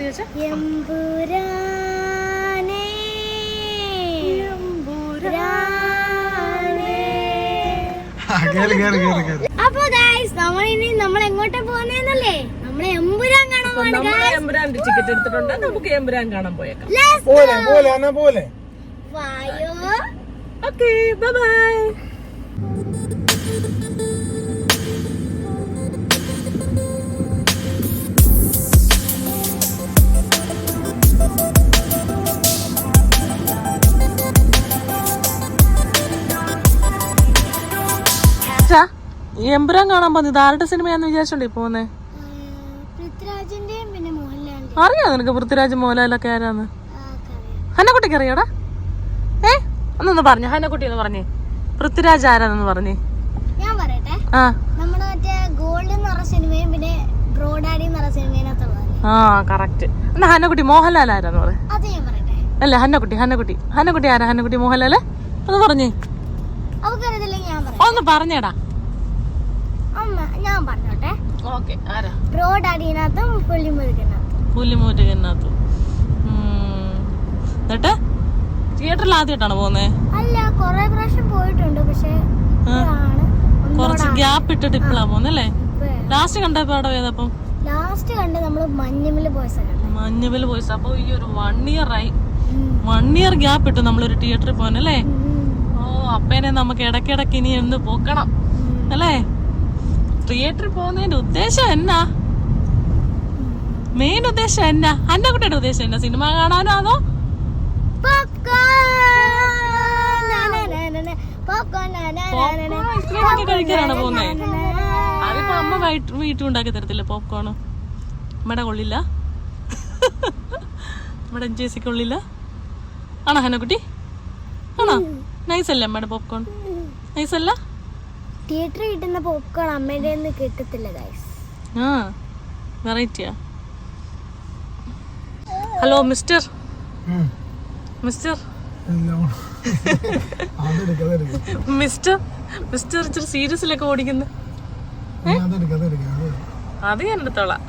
ചോദിച്ചാ? അപ്പൊ ഗൈസ് നമ്മൾ എങ്ങോട്ടാ പോകുന്നല്ലേ? നമ്മളെ എമ്പുരാൻ കാണാൻ പോവാണ്. എമ്പുരാന്റെ ടിക്കറ്റ് എടുത്തിട്ടുണ്ട്. നമുക്ക് എമ്പുരാൻ കാണാൻ പോയേക്കാം. വായോ. Okay, bye bye. എമ്പുരാൻ കാണാൻ പോന്നത് ആരുടെ സിനിമയാന്ന് വിചാരിച്ചോണ്ടേ പോന്നെ? അറിയാം നിനക്ക് പൃഥ്വിരാജ് മോഹൻലാലൊക്കെ ആരാന്ന്? ഹന്നക്കുട്ടിക്ക് അറിയാടാ? ഒന്നൊന്ന് പറഞ്ഞു, ഹന്നക്കുട്ടി എന്ന് പറഞ്ഞേ. പൃഥ്വിരാജ് ആരാന്ന് പറഞ്ഞേ? ഞാൻ പറയട്ടെ. നമ്മുടെ മറ്റേ ഗോൾഡ് എന്ന് പറഞ്ഞ സിനിമയും പിന്നെ ബ്രോ ഡാഡി എന്ന് പറഞ്ഞ സിനിമയിനകത്തുള്ളത്. കറക്റ്റ്. എന്നാ ഹന്നക്കുട്ടി മോഹൻലാൽ ആരാന്ന് പറ. അത് ഞാൻ പറയട്ടെ. അല്ല ഹന്നക്കുട്ടി ആരാ? ഹന്നക്കുട്ടി മോഹൻലാല് ഒന്ന് പറഞ്ഞേ. അവക്കറിയത്തില്ലെങ്കിൽ ഞാൻ പറയാം. ഒന്ന് പറഞ്ഞേടാ. ഞാൻ പറഞ്ഞോട്ടെ. ഓക്കേ, ആരാ? ബ്രോ ഡാഡിനകത്തും പുലിമുരുകനകത്തും. എന്നിട്ട് തിയേറ്ററിൽ ആദ്യമായിട്ടാണ് പോകുന്നേ? അല്ല, കൊറേ പ്രാവശ്യം പോയിട്ടുണ്ട്. പക്ഷെ കുറച്ച് ഗ്യാപ്പ് ഇട്ടിട്ട് ഇപ്പളാ പോന്നല്ലേ? ലാസ്റ്റ് കണ്ടപ്പോ അവിടെ ഏതപ്പം? ലാസ്റ്റ് കണ്ട് നമ്മള് മഞ്ഞുമല് ബോയ്സ്. അപ്പൊ ഈ ഒരു 1 ഇയർ ഗ്യാപ്പ് ഇട്ടു നമ്മളൊരു തിയേറ്ററിൽ പോകാനല്ലേ? അപ്പേനെ നമുക്ക് ഇടയ്ക്കിടയ്ക്ക് ഇനി ഒന്ന് പോക്കണം അല്ലേ? തിയേറ്ററിൽ പോകുന്നതിന്റെ ഉദ്ദേശം എന്നാ? മെയിൻ ഉദ്ദേശം എന്നാ? ഹന്നക്കുട്ടിയുടെ ഉദ്ദേശം എന്നാ? സിനിമ കാണാനോ അതോ കഴിക്കാനാണ് പോകുന്നേ? അതിപ്പോ അമ്മ വീട്ടുണ്ടാക്കി തരത്തില്ല പോപ്കോൺ? അമ്മയുടെ കൊള്ളില്ല? നമ്മുടെ എൻജേസിക്ക് കൊള്ളില്ല? ആണോ ഹന്നക്കുട്ടി? ആണോ? നൈസല്ലേ അമ്മയുടെ പോപ്കോൺ? നൈസല്ല? തിയേറ്ററിൽ കിട്ടുന്ന പോപ്കോൺ അമ്മയുടെ ഒന്നും കിട്ടത്തില്ല ഗൈസ്. വെറൈറ്റിയാ. ഹലോ മിസ്റ്റർ ഇച്ചിരി സീരിയസിലൊക്കെ ഓടിക്കുന്നു. അത് ഞാൻ എടുത്തോളാം.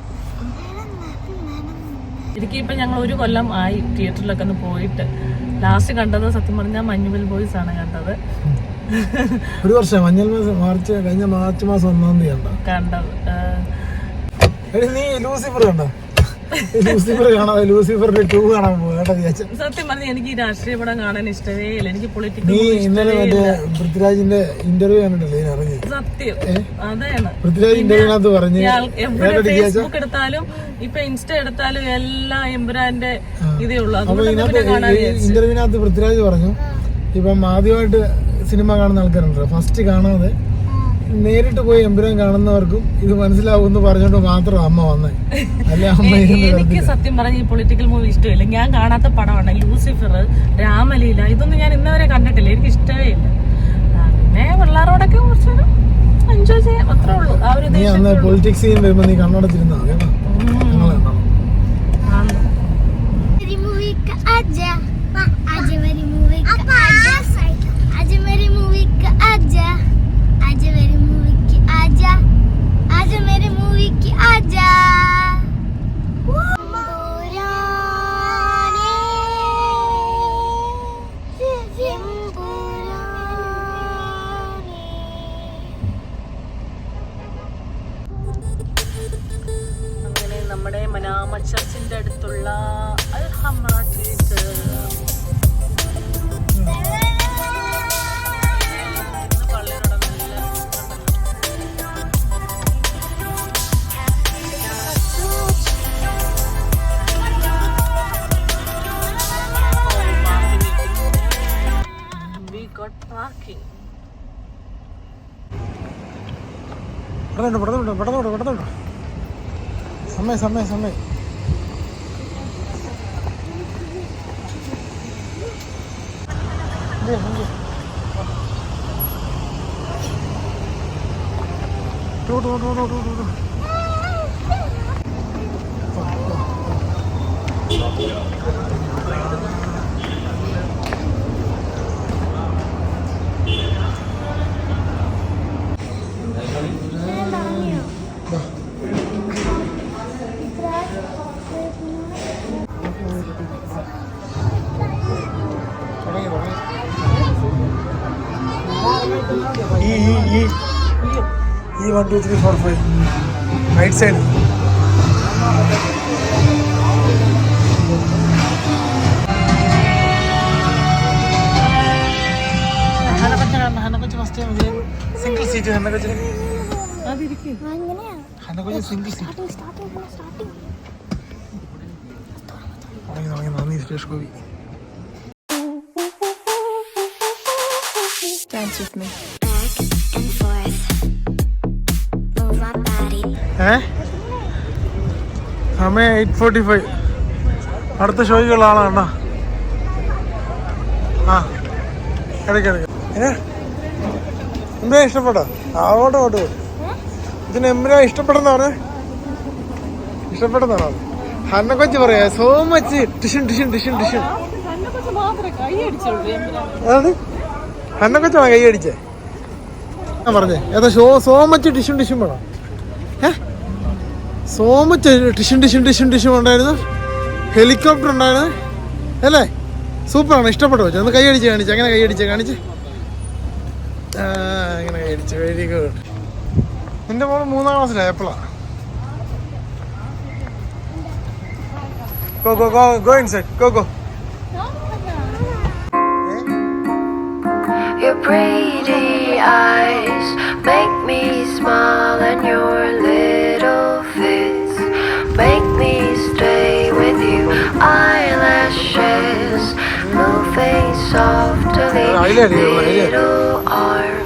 ഇപ്പൊ ഞങ്ങൾ 1 കൊല്ലം ആയി തിയേറ്ററിലൊക്കെ ഒന്ന് പോയിട്ട്. ലാസ്റ്റ് കണ്ടത് സത്യം പറഞ്ഞാൽ മഞ്ഞുമൽ ബോയ്സ് ആണ് കണ്ടത്. 1 വർഷം കഴിഞ്ഞ മാർച്ച് മാസം 1-ാം തീയതി കണ്ടത്. നീ ലൂസിഫർ കണ്ടോ? ലൂസിഫറിന്റെ 2 കാണാൻ പോകും. സത്യം പറഞ്ഞ എനിക്ക് ഈ രാഷ്ട്രീയ പടം കാണാൻ ഇഷ്ടമേ ഇല്ല. എനിക്ക് പൊളിറ്റിക്കൽ. നീ ഇന്നലെ മറ്റേ പൃഥ്വിരാജിന്റെ ഇന്റർവ്യൂ കണ്ടിട്ടില്ലേ? സത്യം അതാണ്. പൃഥ്വിരാജ് ഇന്റർവ്യൂവിനകത്ത് പറഞ്ഞു ഫേസ്ബുക്ക് എടുത്താലും ഇപ്പൊ ഇൻസ്റ്റ എടുത്താലും എല്ലാം എമ്പുരാന്റെ ഇതേ ഉള്ളൂ. ഇന്റർവ്യൂവിനകത്ത് പൃഥ്വിരാജ് പറഞ്ഞു, ഇപ്പം ആദ്യമായിട്ട് സിനിമ കാണുന്ന ആൾക്കാരുണ്ട്, ഫസ്റ്റ് കാണാതെ നേരിട്ട് പോയി എമ്പുരാൻ കാണുന്നവർക്കും ഇത് മനസ്സിലാവുമെന്ന് പറഞ്ഞോണ്ട് മാത്രം അമ്മ വന്നേ. അല്ലെ അമ്മ എനിക്ക് സത്യം പറഞ്ഞ ഈ പൊളിറ്റിക്കൽ മൂവി ഇഷ്ടമില്ല. ഞാൻ കാണാത്ത പടമാണ് ലൂസിഫർ, രാമലീല. ഇതൊന്നും ഞാൻ ഇന്നവരെ കണ്ടിട്ടില്ല. എനിക്ക് ഇഷ്ടമേ ഇല്ല. പിന്നെ പിള്ളേരോടൊക്കെ കുറച്ചൊരു എൻജോയ് ചെയ്യാം, അത്രേ ഉള്ളൂ. ആ ഒരു നീ അന്ന് പൊളിറ്റിക്സ് സീൻ വരുമ്പോ നീ കണ്ണടച്ചിരുന്നാ കേട്ടോ. നമ്മുടെ മനാമ ചർച്ചിന്റെ അടുത്തുള്ള അൽഹംറ തിയേറ്റർ. സമയം ഈ 1 2 3 4 5 റൈറ്റ് സൈഡ്. ഹനക്കൊച്ച് ഫസ്റ്റ് സിംഗിൾ സീറ്റ്. ഹനക്കൊച്ച് അതിരിക്കും. അങ്ങനെയാ ഹനക്കൊച്ച് സിംഗിൾ സീറ്റ്. സ്റ്റാർട്ടിങ് നന്ദി സുരേഷ് ഗോപി. സമയം 8:45. അടുത്ത ഷോയ്ക്കുള്ള ആളാണ്. ആ ഇടയ്ക്കിടയ്ക്ക് എംബ്രാൻ ഇഷ്ടപ്പെട്ടോ? ഓട്ടോ ഇതിന് എംബ്രാൻ ഇഷ്ടപ്പെടുന്നവര് ഇഷ്ടപ്പെടുന്നതാണോ? ഹന്നക്കൊച്ച് പറയാ സോ മച്ച് ടിഷൻ ടിഷൻ ടിഷൻ ടിഷൻ. ഹന്നക്കൊച്ചാണ് കൈ അടിച്ചേ. ഞാൻ പറഞ്ഞേ ഏതാ സോ മച്ച് ടിഷൻ ടിഷൻ വേണം. സോ മച്ച് ടിഷൻ ടിഷൻ ടിഷൻ ടിഷൻ ഉണ്ടായിരുന്നു. ഹെലികോപ്റ്റർ ഉണ്ടായിരുന്നു അല്ലേ? സൂപ്പറാണ്, ഇഷ്ടപ്പെട്ടു. വെച്ചാൽ ഒന്ന് കൈ അടിച്ച് കാണിച്ച്. അങ്ങനെ കൈ അടിച്ച് കാണിച്ച്. അങ്ങനെ കൈ അടിച്ച്. Very good. നിന്റെ മോള് 3ാം ക്ലാസ്സിലാണ് എപ്പോഴാണ്? Go inside. Go. Your pretty eyes make me smile, and your little fits make me stay with you. Eyelashes moving softly, little arms.